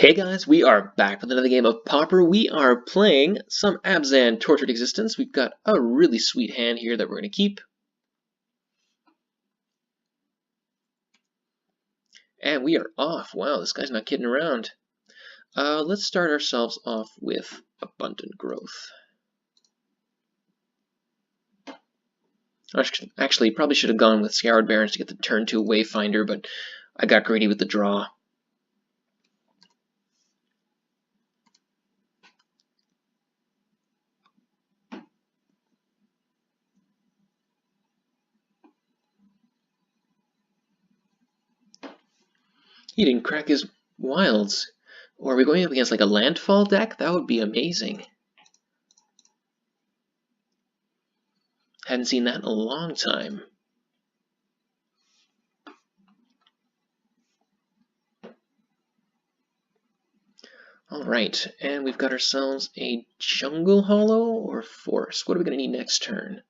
Hey guys, we are back with another game of Pauper. We are playing some Abzan Tortured Existence. We've got a really sweet hand here that we're going to keep. And we are off. Wow, this guy's not kidding around. Let's start ourselves off with Abundant Growth. Actually, probably should have gone with Scoured Barrens to get the turn 2 Wayfinder, but I got greedy with the draw. He didn't crack his wilds. Or are we going up against like a landfall deck? That would be amazing. Hadn't seen that in a long time. Alright, and we've got ourselves a Jungle Hollow or Forest. What are we going to need next turn?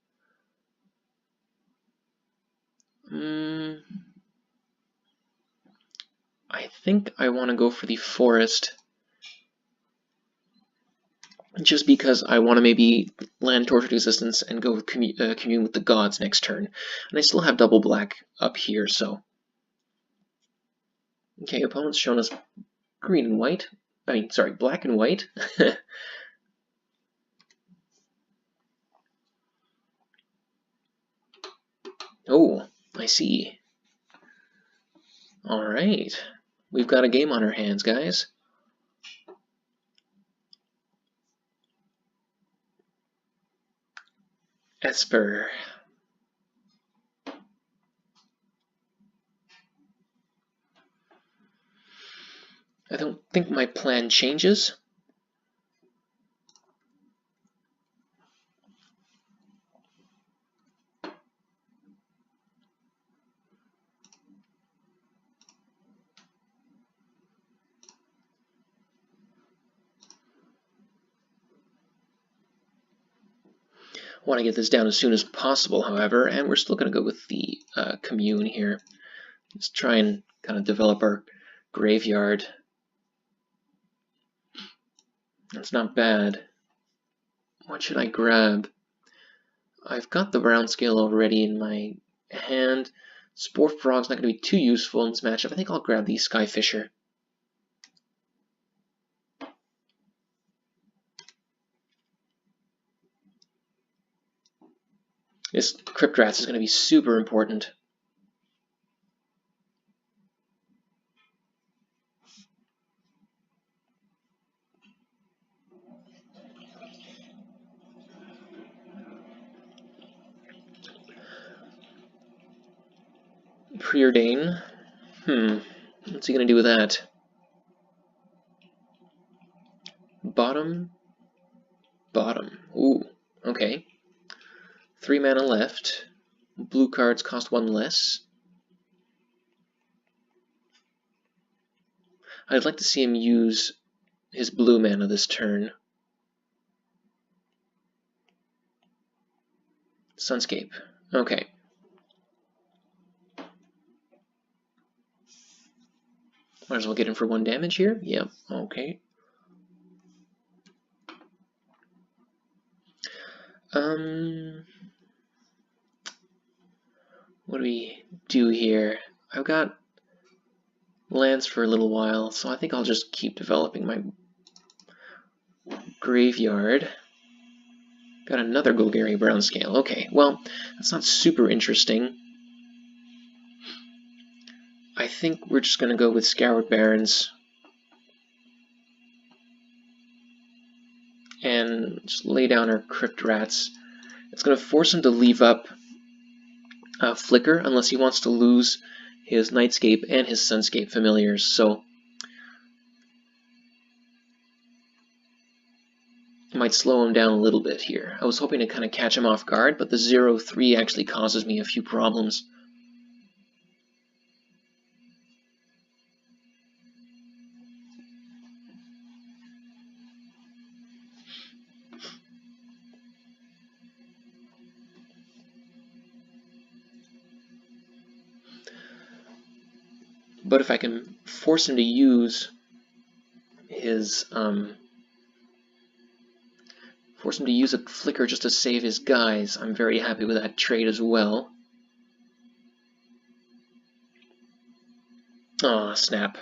I think I want to go for the Forest. Just because I want to maybe land Tortured Existence and go with Commune with the Gods next turn. And I still have double black up here, so... Okay, opponent's shown us green and white. Sorry, black and white. Oh, I see. Alright. We've got a game on our hands, guys. Esper. I don't think my plan changes. I want to get this down as soon as possible, however, and we're still going to go with the Commune here. Let's try and kind of develop our graveyard. That's not bad. What should I grab? I've got the Brown Scale already in my hand. Spore Frog's not going to be too useful in this matchup. I think I'll grab the Skyfisher. This Crypt Rats is going to be super important. Preordain. What's he going to do with that? Bottom. Ooh, okay. 3 mana left. Blue cards cost 1 less. I'd like to see him use his blue mana this turn. Sunscape. Okay. Might as well get in for 1 damage here. Yep, okay. What do we do here? I've got lands for a little while, so I think I'll just keep developing my graveyard. Got another Golgari Brown Scale. Okay, well, that's not super interesting. I think we're just going to go with Scoured Barrens. And just lay down our Crypt Rats. It's going to force him to leave up Flicker unless he wants to lose his Nightscape and his Sunscape familiars. So it might slow him down a little bit here. I was hoping to kind of catch him off guard, but the 0/3 actually causes me a few problems. But if I can force him to use his force him to use a flicker just to save his guys. I'm very happy with that trade as well. Aw, snap.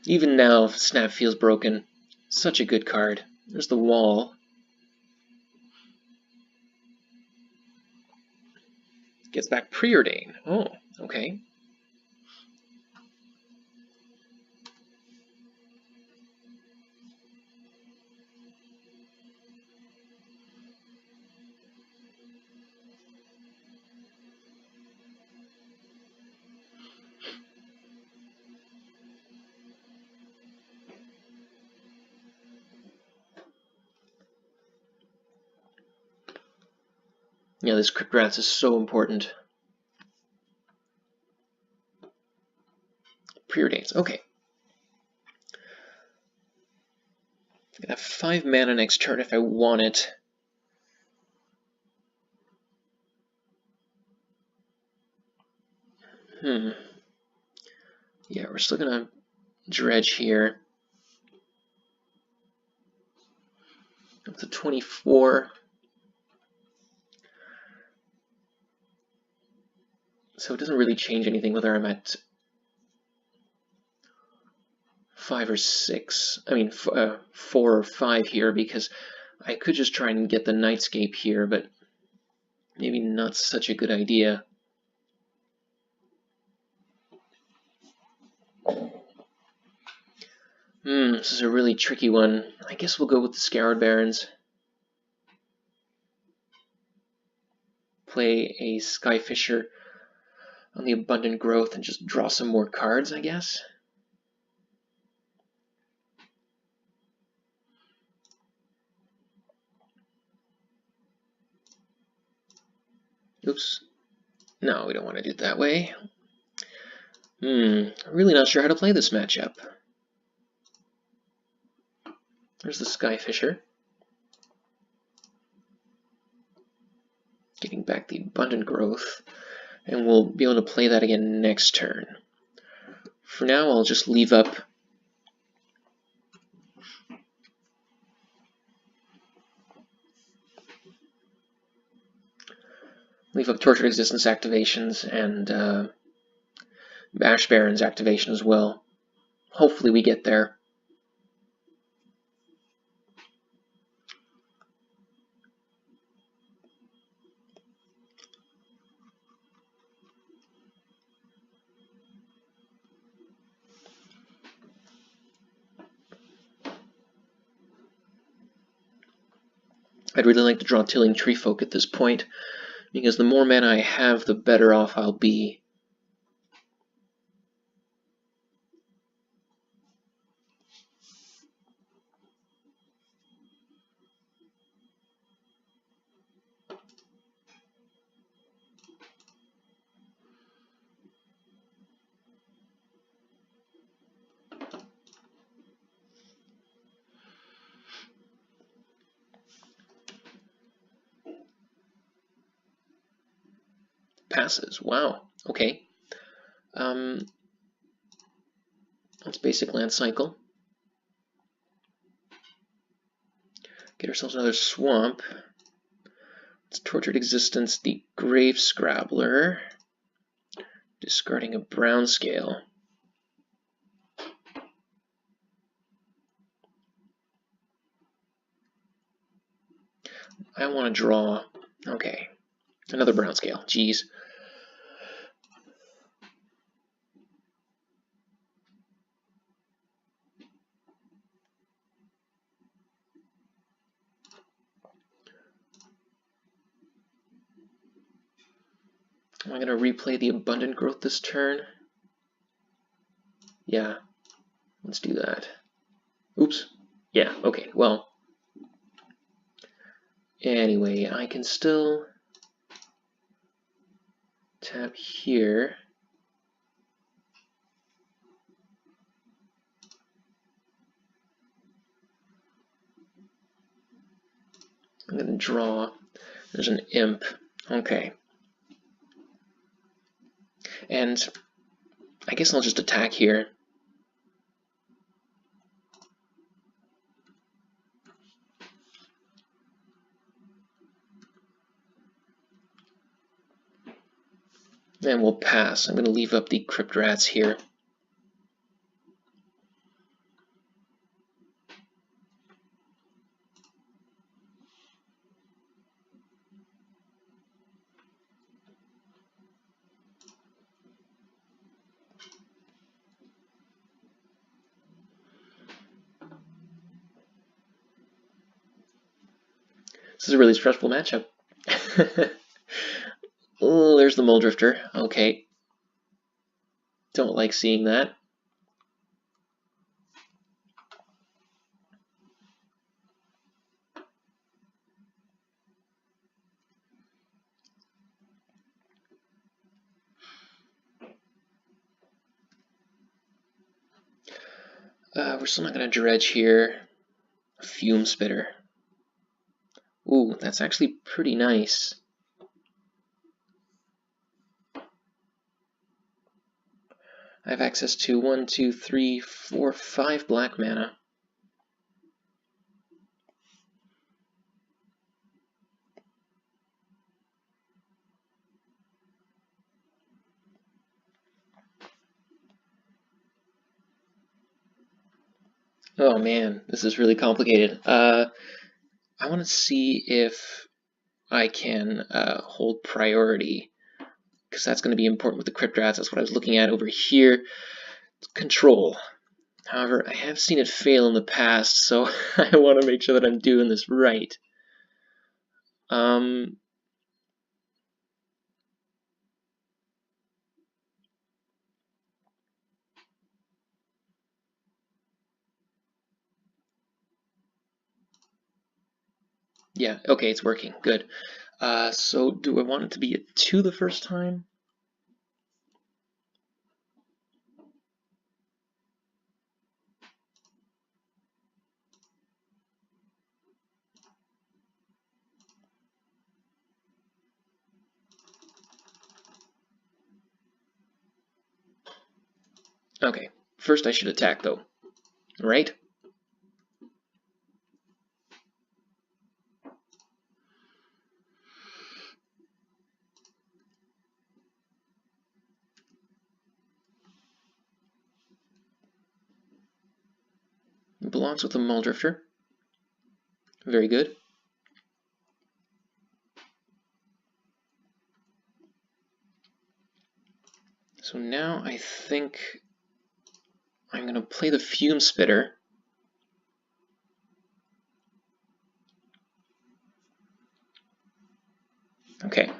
Even now, Snap feels broken. Such a good card. There's the wall. Gets back Preordain. Oh, okay. Yeah, this Crypt Rats is so important. Preordains, okay. I can have 5 mana next turn if I want it. Yeah, we're still gonna dredge here. Up to 24. So it doesn't really change anything whether I'm at 5 or 6. I mean, 4 or 5 here, because I could just try and get the Nightscape here, but maybe not such a good idea. This is a really tricky one. I guess we'll go with the Scoured Barrens. Play a Skyfisher on the Abundant Growth and just draw some more cards, I guess. Oops. No, we don't want to do it that way. Really not sure how to play this matchup. There's the Skyfisher. Getting back the Abundant Growth. And we'll be able to play that again next turn. For now, I'll just leave up Tortured Existence activations and Ash Baron's activation as well. Hopefully we get there. I'd really like to draw Tilling Treefolk at this point, because the more mana I have, the better off I'll be. Passes. Wow. Okay. Let's basic land cycle. Get ourselves another swamp. It's Tortured Existence, the Grave Scrabbler. Discarding a brown scale. I want to draw. Okay. Another brown scale. Jeez. Am I going to replay the Abundant Growth this turn? Yeah. Let's do that. Oops. Yeah, okay, well. Anyway, I can still tap here. I'm going to draw. There's an imp. Okay. And I guess I'll just attack here. And we'll pass. I'm going to leave up the Crypt Rats here. This is a really stressful matchup. Oh, there's the Mole Drifter. Okay. Don't like seeing that. We're still not going to dredge here. Fume Spitter. Ooh, that's actually pretty nice. I have access to 1, 2, 3, 4, 5 black mana. Oh man, this is really complicated. I want to see if I can hold priority, because that's going to be important with the Crypt Rats. That's what I was looking at over here. Control. However, I have seen it fail in the past, so I want to make sure that I'm doing this right. Yeah, okay, it's working. Good. So do I want it to be a 2 the first time? Okay, first I should attack though, right? It belongs with the Mole Drifter. Very good. So now I think I'm going to play the Fume Spitter. Okay.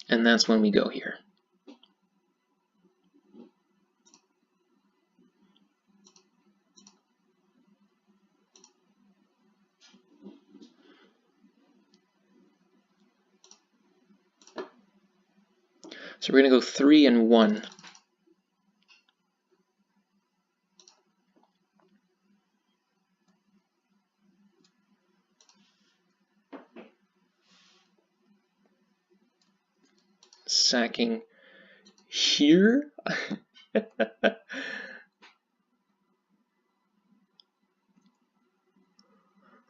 And that's when we go here. So we're going to go 3 and 1. Sacking here?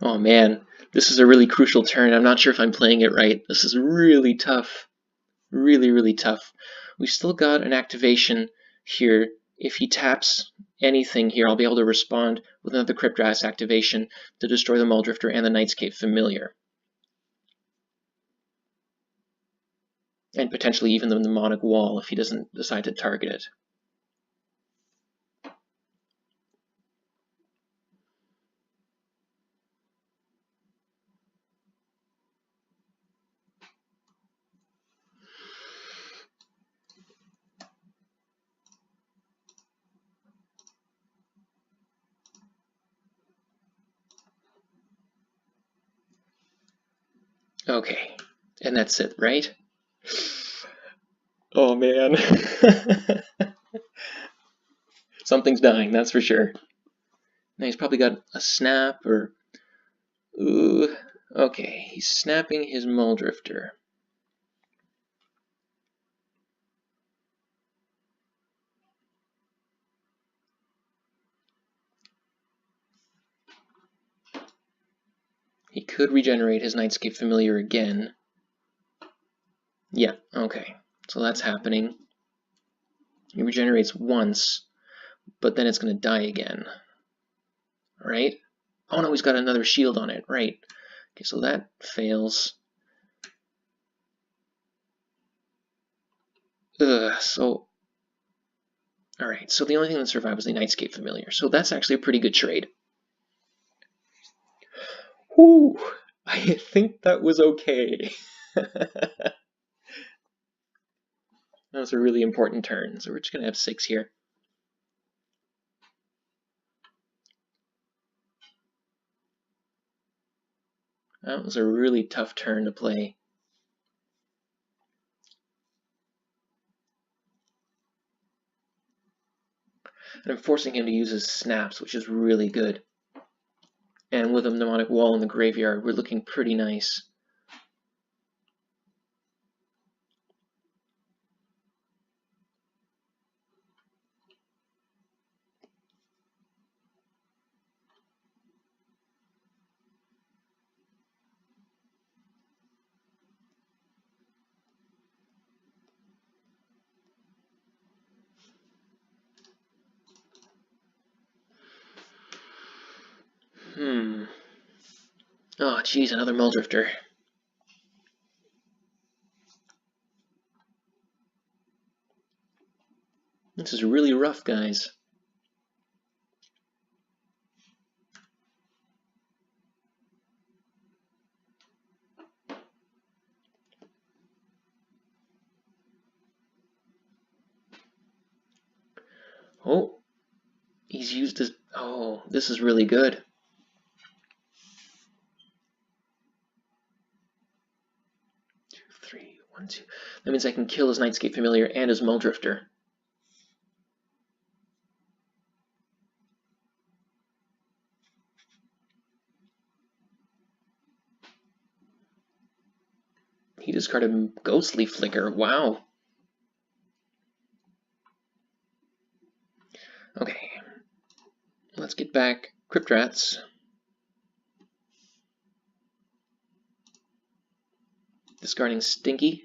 Oh man, this is a really crucial turn. I'm not sure if I'm playing it right. This is really tough. Really, really tough. We've still got an activation here. If he taps anything here, I'll be able to respond with another Crypt Rat activation to destroy the Mole Drifter and the Nightscape Familiar. And potentially even the Mnemonic Wall if he doesn't decide to target it. Okay, and that's it, right? Oh man. Something's dying, that's for sure. Now he's probably got a snap or... Ooh, Okay, he's snapping his Muldrifter. He could regenerate his Nightscape Familiar again. Yeah, okay. So that's happening. He regenerates once, but then it's going to die again. Right? Oh no, he's got another shield on it. Right. Okay, so that fails. So... Alright, so the only thing that survived was the Nightscape Familiar. So that's actually a pretty good trade. Whew! I think that was okay. That was a really important turn, so we're just going to have 6 here. That was a really tough turn to play. And I'm forcing him to use his snaps, which is really good. And with a Mnemonic Wall in the graveyard, we're looking pretty nice. Oh, geez, another Muldrifter. This is really rough, guys. Oh, he's used his... Oh, this is really good. One, two. That means I can kill his Nightscape Familiar and his Muldrifter. He discarded Ghostly Flicker. Wow. Okay. Let's get back Crypt Rats. Discarding Stinky.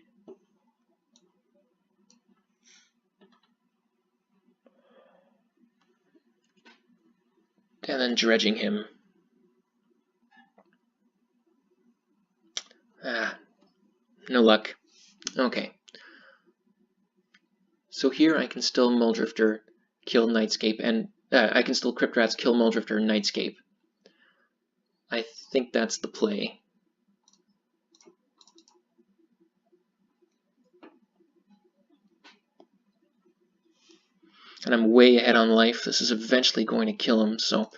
And then dredging him. Ah, no luck. Okay. So here I can still Muldrifter, kill Nightscape, and I can still Crypt Rats, kill Muldrifter, and Nightscape. I think that's the play. And I'm way ahead on life. This is eventually going to kill him, so...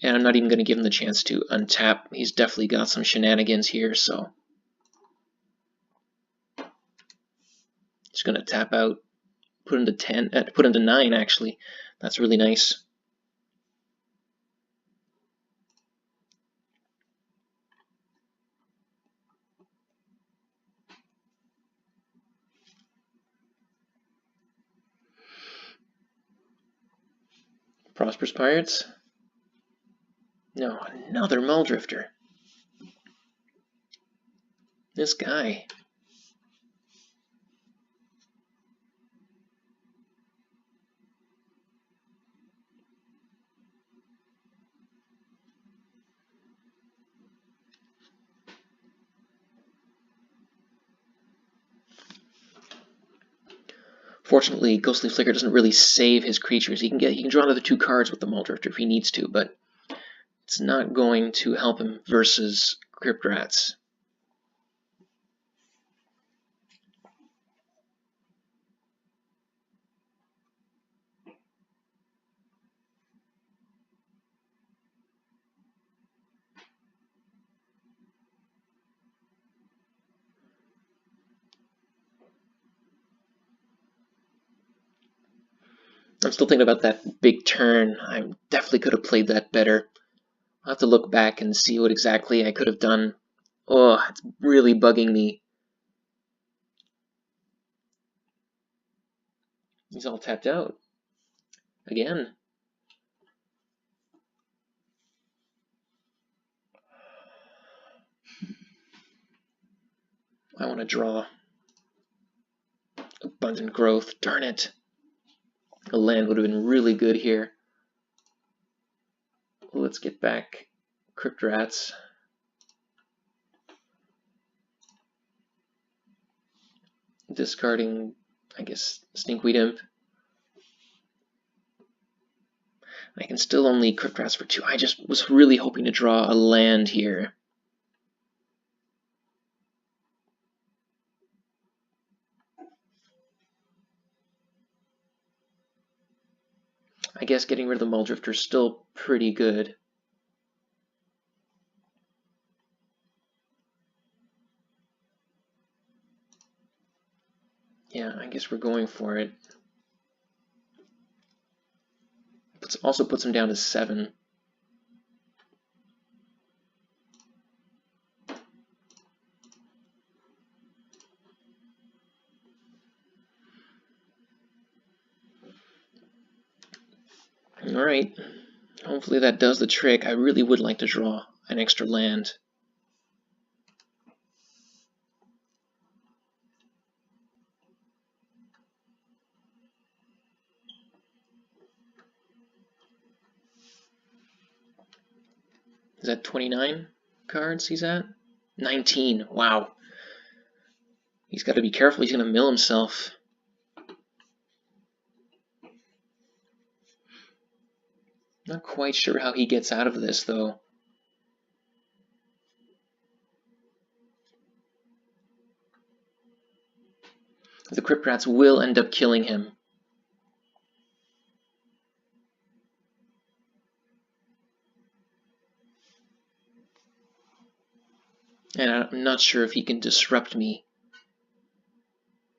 And I'm not even going to give him the chance to untap. He's definitely got some shenanigans here, so... Just going to tap out. Put him to 10, put him to 9, actually. That's really nice. Prosperous Pirates? No, another Muldrifter. This guy. Fortunately, Ghostly Flicker doesn't really save his creatures. He can draw another 2 cards with the Muldrifter if he needs to, but it's not going to help him versus Crypt Rats. I'm still thinking about that big turn. I definitely could have played that better. I'll have to look back and see what exactly I could have done. Oh, it's really bugging me. He's all tapped out. Again. I want to draw. Abundant growth. Darn it. A land would have been really good here. Let's get back Crypt Rats. Discarding, I guess, Stinkweed Imp. I can still only Crypt Rats for 2. I just was really hoping to draw a land here. I guess getting rid of the Muldrifter is still pretty good. Yeah, I guess we're going for it. Also puts him down to 7. Alright, hopefully that does the trick. I really would like to draw an extra land. Is that 29 cards he's at? 19, wow. He's got to be careful, he's going to mill himself. Not quite sure how he gets out of this, though. The Crypt Rats will end up killing him. And I'm not sure if he can disrupt me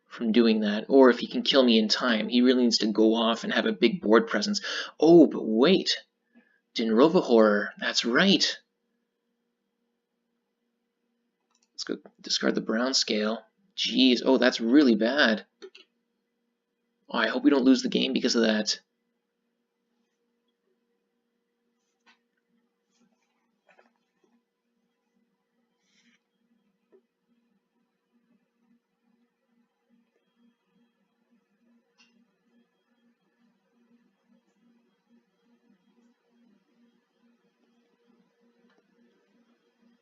from doing that, or if he can kill me in time. He really needs to go off and have a big board presence. Oh, but wait. Dinrova Horror, that's right. Let's go discard the brown scale. Jeez, oh, that's really bad. Oh, I hope we don't lose the game because of that.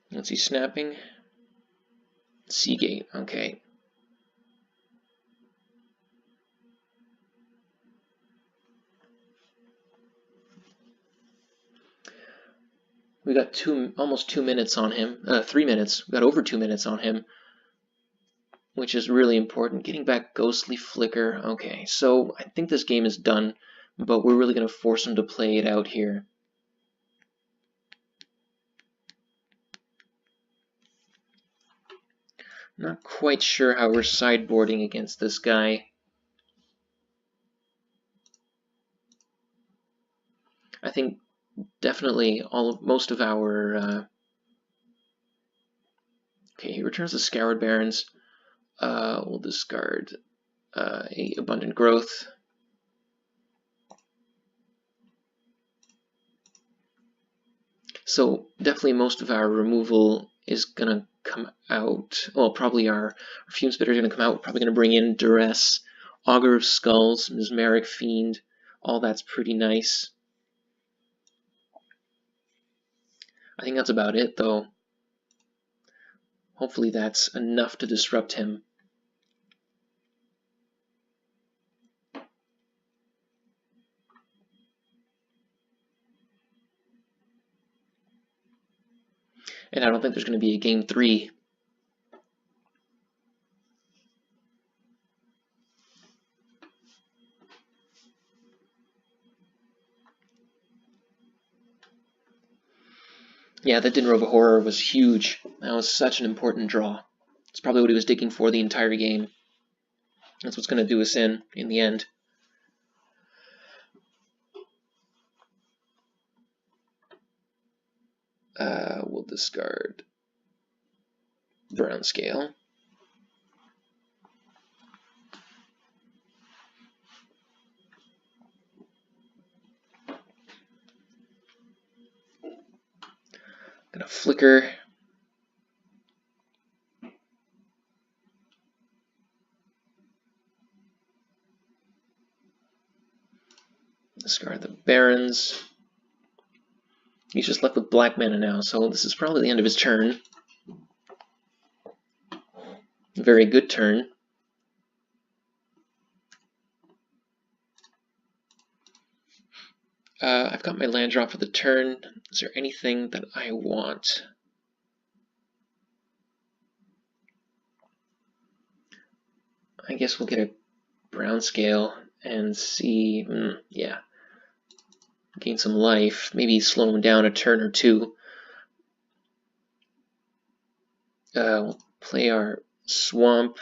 What's he snapping? Seagate, okay. We got almost 2 minutes on him. 3 minutes. We got over 2 minutes on him, which is really important. Getting back Ghostly Flicker. Okay, so I think this game is done, but we're really going to force him to play it out here. Not quite sure how we're sideboarding against this guy. I think definitely most of our... okay, he returns the Scoured Barrens. We'll discard a Abundant Growth. So definitely most of our removal is going to come out. Well, probably our Fume Spitter is going to come out. We're probably going to bring in Duress, Augur of Skulls, Mesmeric Fiend. All that's pretty nice. I think that's about it, though. Hopefully that's enough to disrupt him. And I don't think there's going to be a game 3. Yeah, that Dinrova Horror was huge. That was such an important draw. It's probably what he was digging for the entire game. That's what's going to do us in the end. We'll discard brown scale. Gonna flicker. Discard the barons. He's just left with black mana now, so this is probably the end of his turn. Very good turn. I've got my land drop for the turn. Is there anything that I want? I guess we'll get a brown scale and see, yeah, gain some life. Maybe slow him down a turn or two. We'll play our swamp.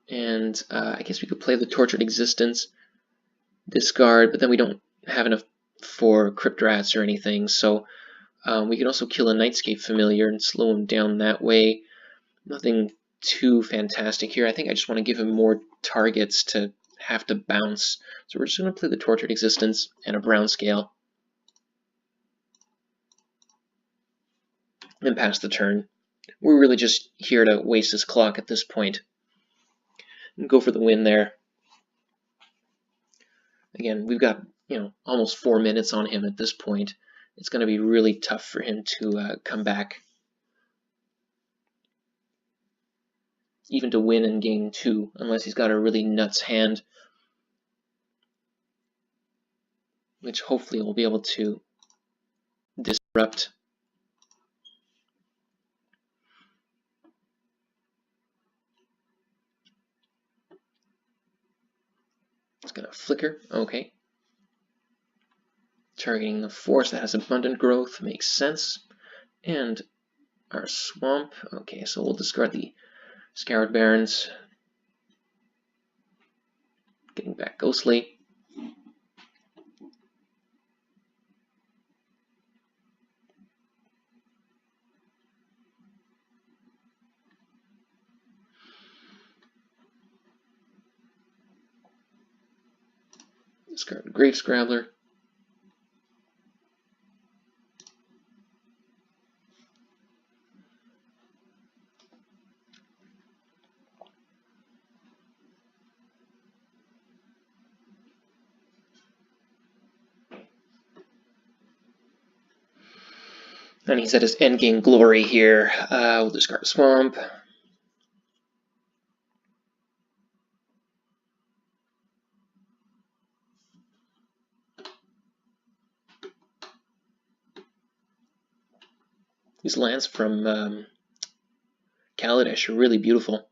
And I guess we could play the Tortured Existence, discard, but then we don't have enough for Crypt Rats or anything, so we can also kill a Nightscape Familiar and slow him down that way. Nothing too fantastic here. I think I just want to give him more targets to have to bounce. So we're just going to play the Tortured Existence and a brown scale. And pass the turn. We're really just here to waste his clock at this point. And go for the win there. Again, we've got, almost 4 minutes on him at this point. It's going to be really tough for him to come back. Even to win in game 2, unless he's got a really nuts hand. Which hopefully we'll be able to disrupt. It's going to flicker. Okay. Targeting the forest that has abundant growth makes sense. And our swamp. Okay, so we'll discard the Scoured Barrens. Getting back Ghostly. Discard Grave Scrabbler. And he's at his endgame glory here. We'll discard Swamp. These lands from Kaladesh are really beautiful.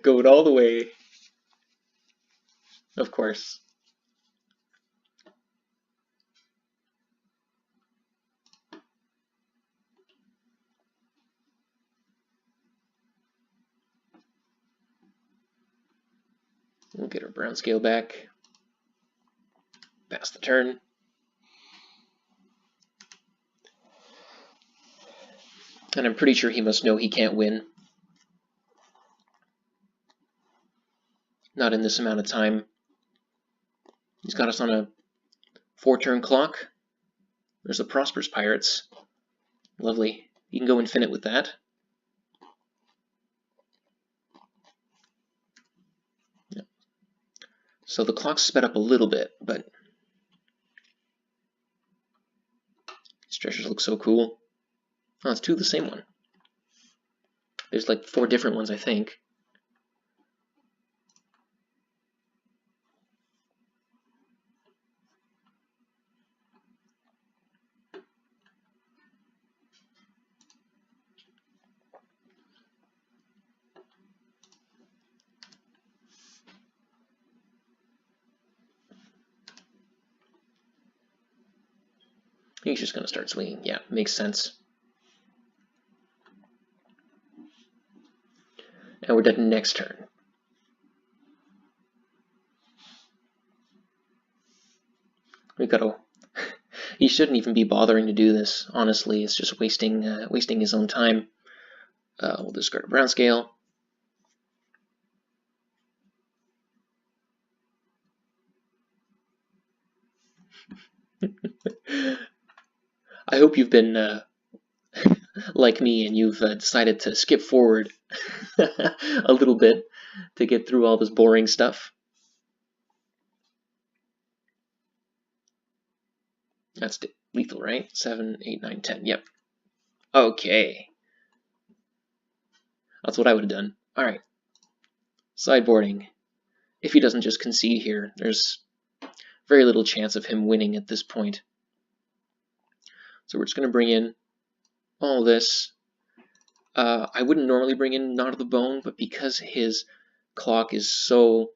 Going all the way. Of course. We'll get our brown scale back. Pass the turn. And I'm pretty sure he must know he can't win. Not in this amount of time. He's got us on a 4-turn clock. There's the Prosperous Pirates. Lovely. You can go infinite with that. Yeah. So the clock's sped up a little bit, but these treasures look so cool. Oh, it's 2 of the same one. There's like 4 different ones, I think. He's just going to start swinging. Yeah, makes sense. And we're dead next turn. We got to... He shouldn't even be bothering to do this, honestly. It's just wasting his own time. We'll discard a brown scale. I hope you've been like me and you've decided to skip forward a little bit to get through all this boring stuff. That's lethal, right? 7, 8, 9, 10. Yep. Okay. That's what I would have done. Alright. Sideboarding. If he doesn't just concede here, there's very little chance of him winning at this point. So we're just going to bring in all this. I wouldn't normally bring in Knot of the Bone, but because his clock is so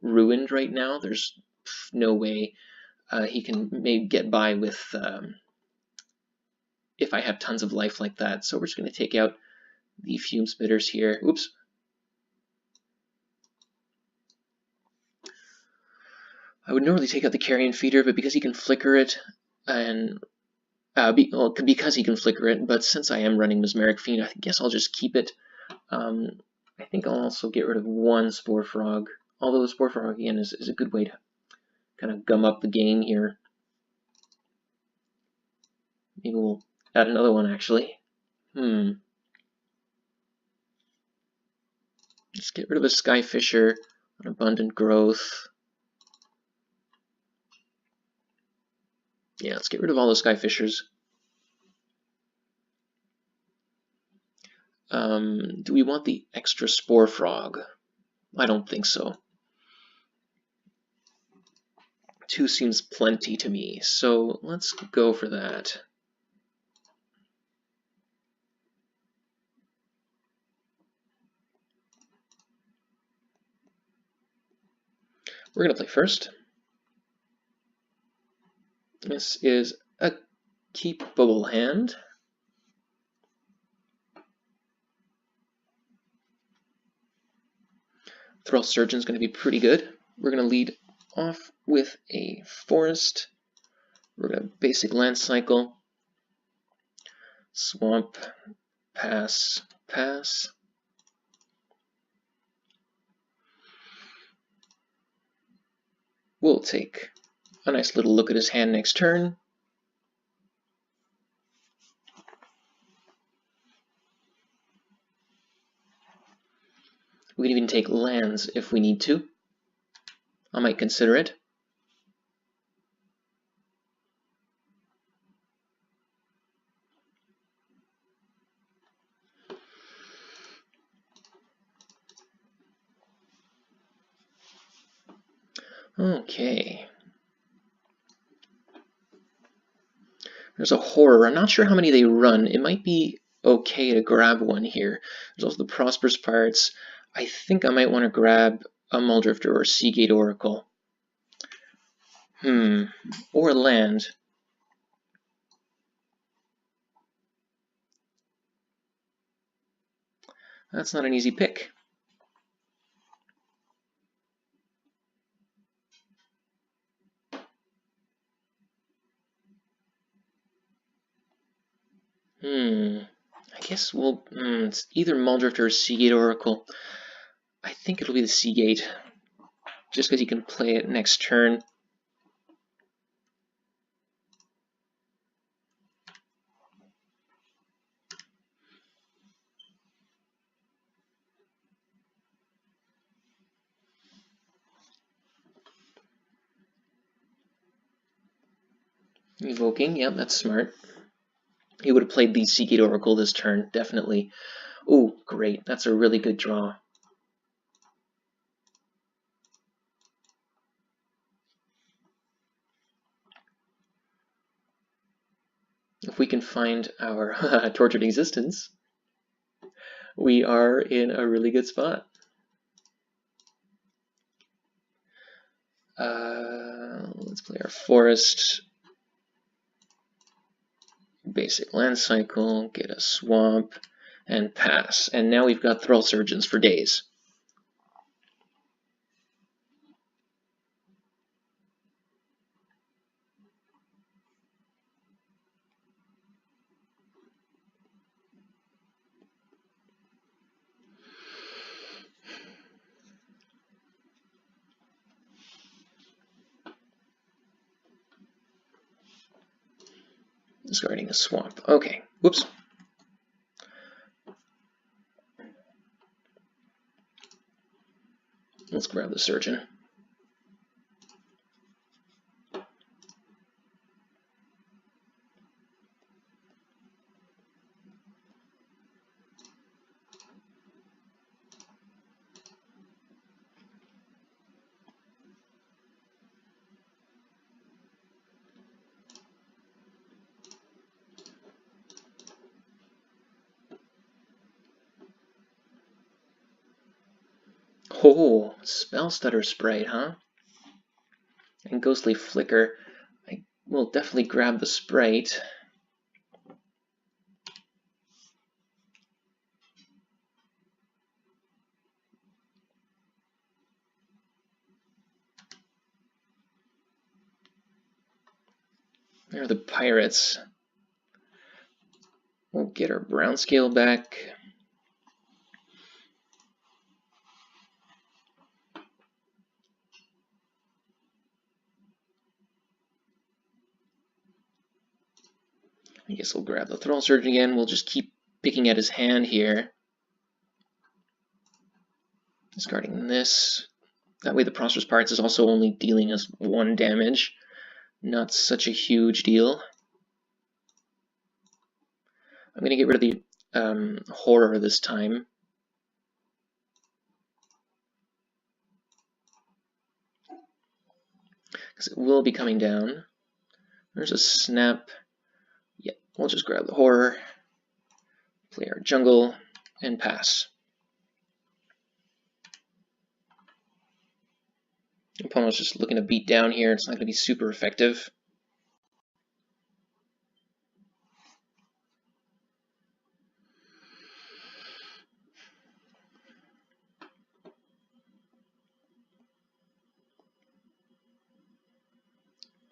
ruined right now, there's no way he can maybe get by with if I have tons of life like that. So we're just going to take out the Fume Spitters here. Oops. I would normally take out the Carrion Feeder, but because he can flicker it, and because he can flicker it, but since I am running Mesmeric Fiend, I guess I'll just keep it. I think I'll also get rid of one Spore Frog, although the Spore Frog, again, is a good way to kind of gum up the game here. Maybe we'll add another one, actually. Let's get rid of a Skyfisher, an Abundant Growth. Yeah, let's get rid of all the Skyfishers. Do we want the extra Spore Frog? I don't think so. 2 seems plenty to me, so let's go for that. We're going to play first. This is a keepable hand. Thrall Surgeon is going to be pretty good. We're going to lead off with a Forest. We're going to basic Land Cycle. Swamp. Pass. Pass. We'll take a nice little look at his hand next turn. We can even take lands if we need to. I might consider it. Okay. There's a Horror. I'm not sure how many they run. It might be okay to grab one here. There's also the Prosperous Pirates. I think I might want to grab a Muldrifter or a Seagate Oracle. Or land. That's not an easy pick. I guess we'll... it's either Muldrifter or Seagate Oracle. I think it'll be the Seagate. Just because you can play it next turn. Evoking, yep, that's smart. He would have played the Seagate Oracle this turn, definitely. Oh, great, that's a really good draw. If we can find our Tortured Existence, we are in a really good spot. Let's play our Forest. basic land cycle, get a swamp, and pass. And now we've got Thrall Surgeons for days. Discarding a swamp. Okay. Whoops. Let's grab the Surgeon. Oh, Spell Stutter Sprite, huh? And Ghostly Flicker. I will definitely grab the Sprite. There are the Pirates. We'll get our Brown Scale back. I guess we'll grab the Thrall Surgeon again. We'll just keep picking at his hand here. Discarding this. That way the Prosperous Pirates is also only dealing us 1 damage. Not such a huge deal. I'm going to get rid of the Horror this time. Because it will be coming down. There's a Snap. Yeah, we'll just grab the Horror, play our Jungle, and pass. The opponent's just looking to beat down here. It's not going to be super effective.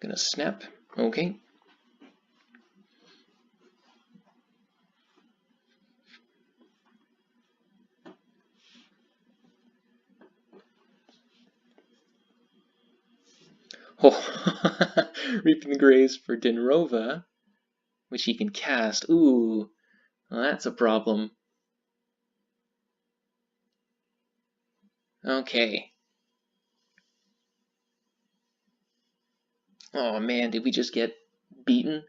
Gonna snap. Okay. Oh, Reaping the Graves for Denrova, which he can cast. Ooh, well, that's a problem. Okay. Oh man, did we just get beaten?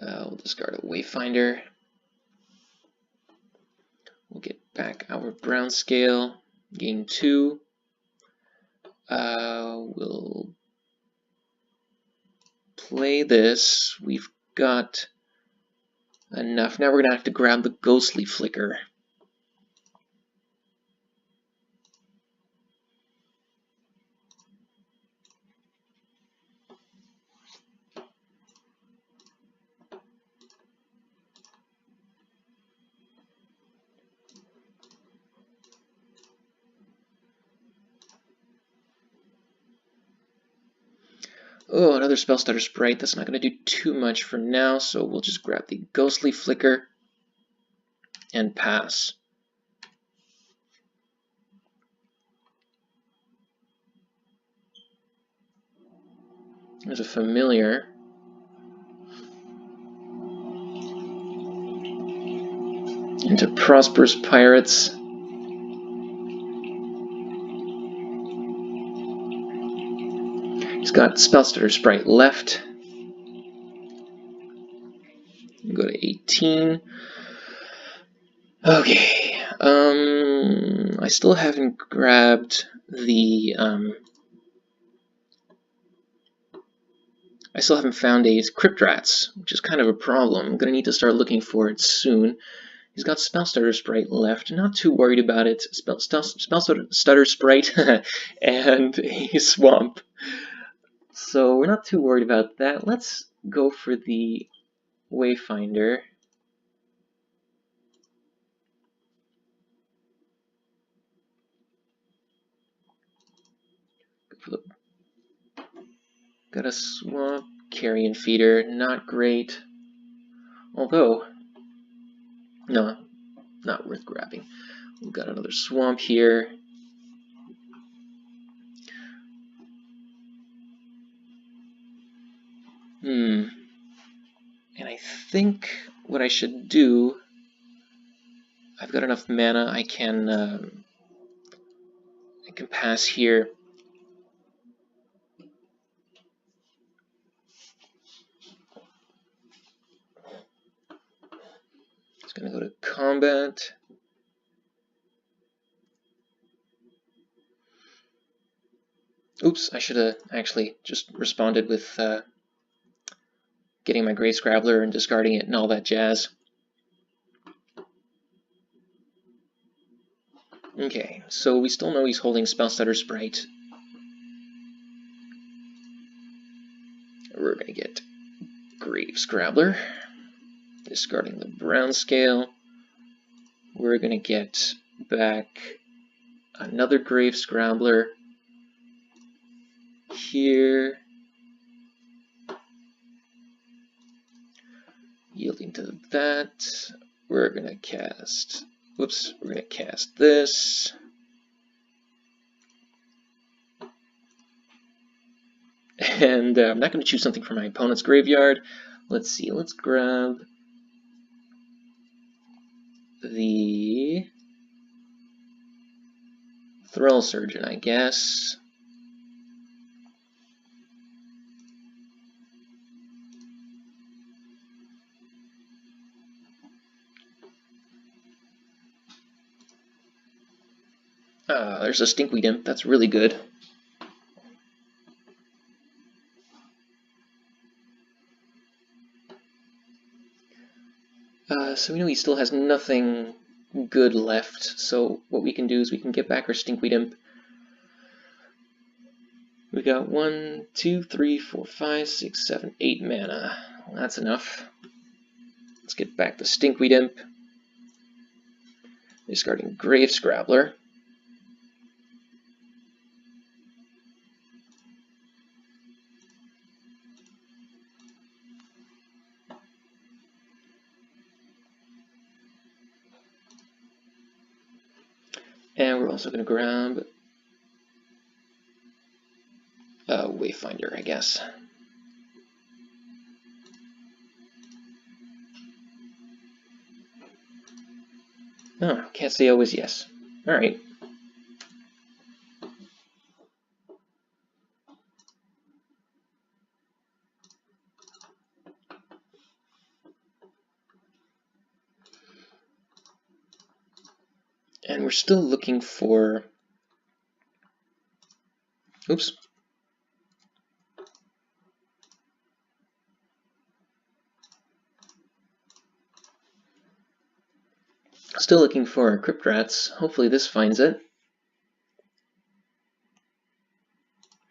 We'll discard a Wayfinder. We'll get back our Brown Scale, gain 2. We'll play this. We've got enough. Now we're going to have to grab the Ghostly Flicker. Oh, another Spell Stutter Sprite. That's not going to do too much for now, so we'll just grab the Ghostly Flicker and pass. There's a Familiar. Into Prosperous Pirates. He's got Spell Stutter Sprite left. Go to 18. Okay. I still haven't grabbed the I still haven't found a Cryptrats, which is kind of a problem. I'm going to need to start looking for it soon. He's got Spellstutter Sprite left. Not too worried about it. Spellstutter Sprite and a Swamp. So we're not too worried about that. Let's go for the Wayfinder. Got a Swamp, Carrion Feeder, not great. Although, no, not worth grabbing. We've got another Swamp here. And I think what I should do, I've got enough mana, I can pass here. Just gonna go to combat. Oops, I should have actually just responded with getting my Grey Scrabbler and discarding it and all that jazz. Okay, so we still know he's holding Spellstutter Sprite. We're gonna get Grave Scrabbler, discarding the Brown Scale. We're gonna get back another Grave Scrabbler here, yielding to that. We're gonna cast, whoops, we're gonna cast this. And I'm not going to choose something from my opponent's graveyard. Let's see, let's grab the Thrill Surgeon, I guess. There's a Stinkweed Imp, that's really good. So we know he still has nothing good left, so what we can do is we can get back our Stinkweed Imp. We got 1, 2, 3, 4, 5, 6, 7, 8 mana. Well, that's enough. Let's get back the Stinkweed Imp. Discarding Grave Scrabbler. And we're also going to grab a Wayfinder, I guess. Oh, can't say always yes. Alright. And we're still looking for... Oops. Still looking for our Cryptrats. Hopefully this finds it.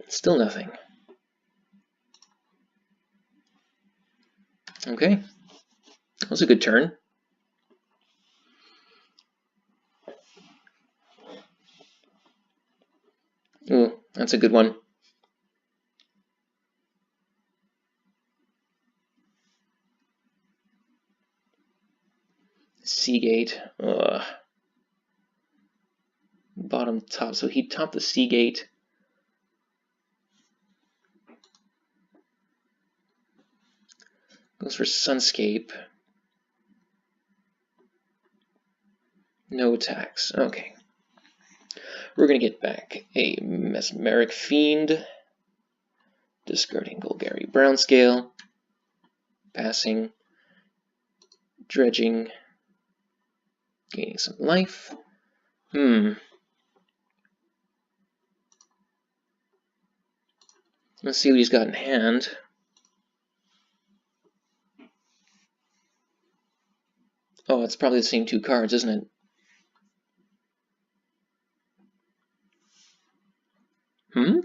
Still nothing. Okay. That was a good turn. Ooh, that's a good one. Seagate. Ugh. Bottom top. So he topped the Seagate. Goes for Sunscape. No attacks. Okay. We're going to get back a Mesmeric Fiend. Discarding Golgari Brown Scale. Passing. Dredging. Gaining some life. Let's see what he's got in hand. Oh, it's probably the same two cards, isn't it? Hmm?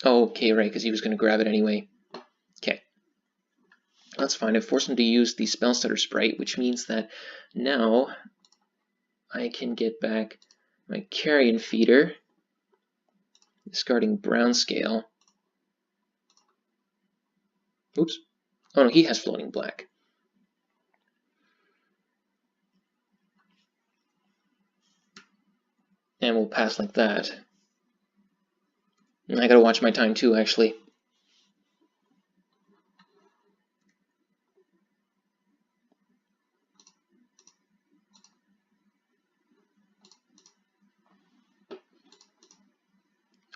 Oh, okay, right, because he was going to grab it anyway. Okay. That's fine. I forced him to use the Spell Stutter Sprite, which means that now I can get back my Carrion Feeder, discarding Brown Scale. Oops. Oh no, he has Floating Black. And we'll pass like that. And I gotta watch my time too, actually.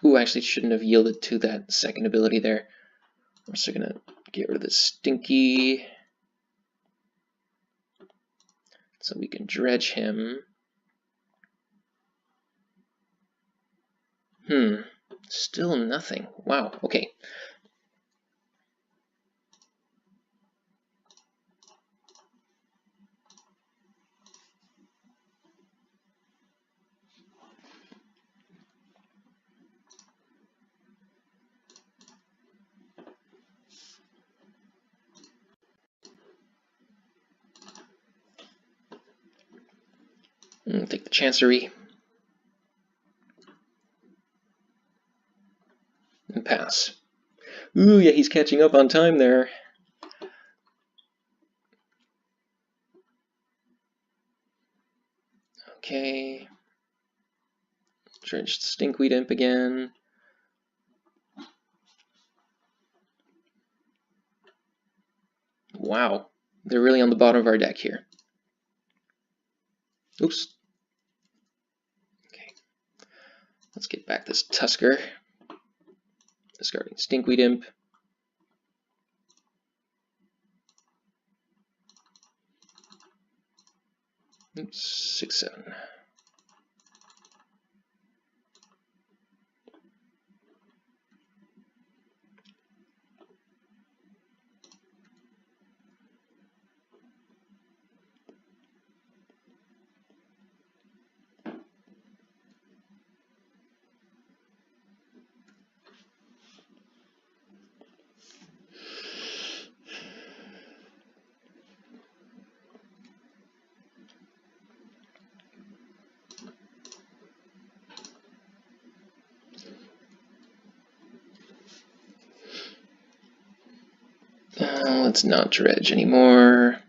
Ooh, I actually shouldn't have yielded to that second ability there. We're still gonna get rid of this Stinky, so we can dredge him. Still nothing. Wow, okay. Take the Chancery. And pass. Ooh, yeah, he's catching up on time there. Okay. Dredged Stinkweed Imp again. Wow. They're really on the bottom of our deck here. Oops. Okay. Let's get back this Tusker. Discarding Stinkweed Imp. Oops, 6/7. Let's not dredge anymore.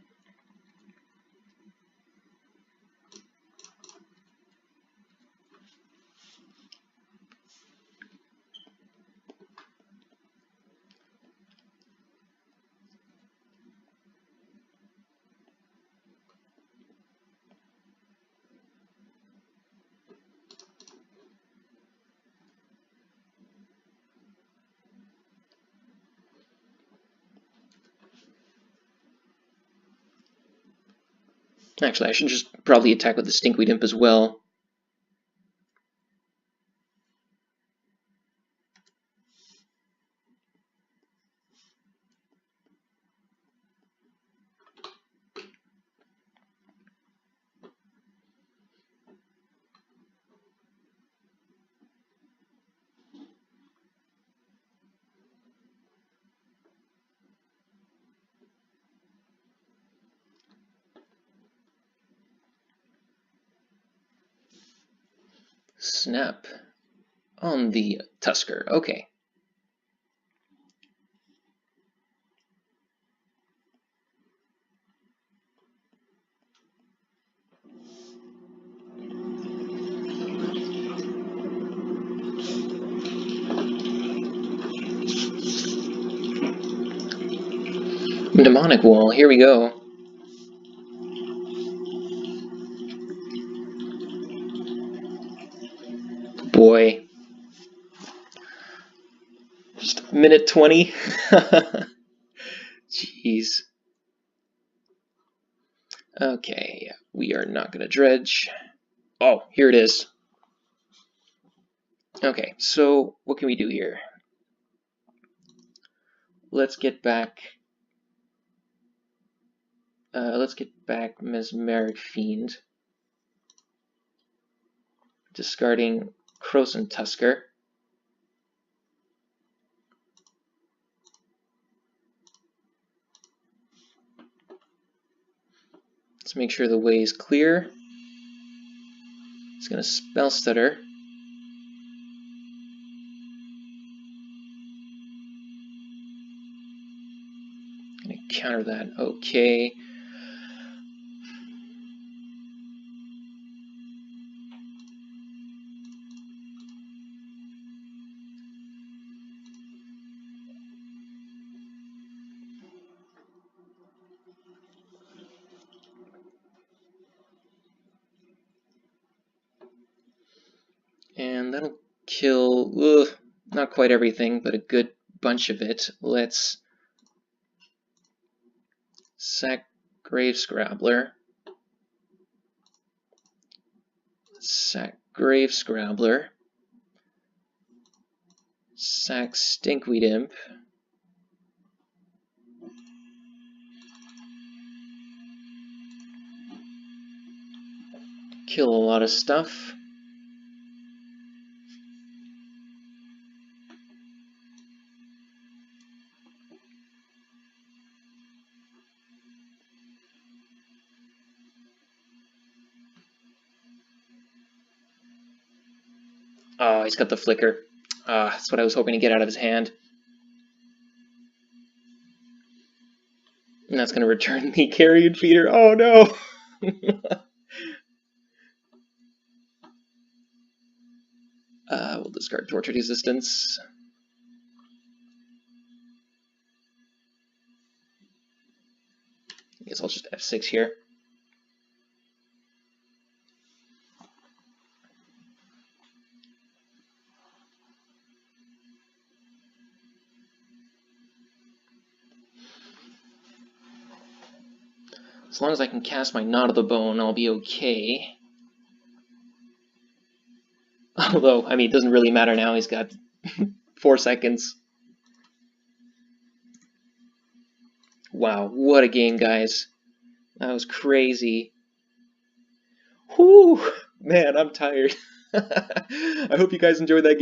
Actually, I should just probably attack with the Stinkweed Imp as well. Snap on the Tusker. Okay. Mnemonic Wall, here we go. Boy. Just minute 20. Jeez. Okay, we are not going to dredge. Oh, here it is. Okay, so what can we do here? let's get back Mesmeric Fiend. Discarding Croson Tusker. Let's make sure the way is clear. It's going to Spell Stutter. Going to counter that. Okay. And that'll kill, not quite everything, but a good bunch of it. Let's sack Grave Scrabbler. Sack Grave Scrabbler. Sack Stinkweed Imp. Kill a lot of stuff. Oh, he's got the flicker. That's what I was hoping to get out of his hand. And that's going to return the Carrion Feeder. Oh no! We'll discard Tortured Resistance. I guess I'll just F6 here. As long as I can cast my Knot of the Bone, I'll be okay. Although, I mean, it doesn't really matter now. He's got 4 seconds. Wow, what a game, guys. That was crazy. Whew! Man, I'm tired. I hope you guys enjoyed that game.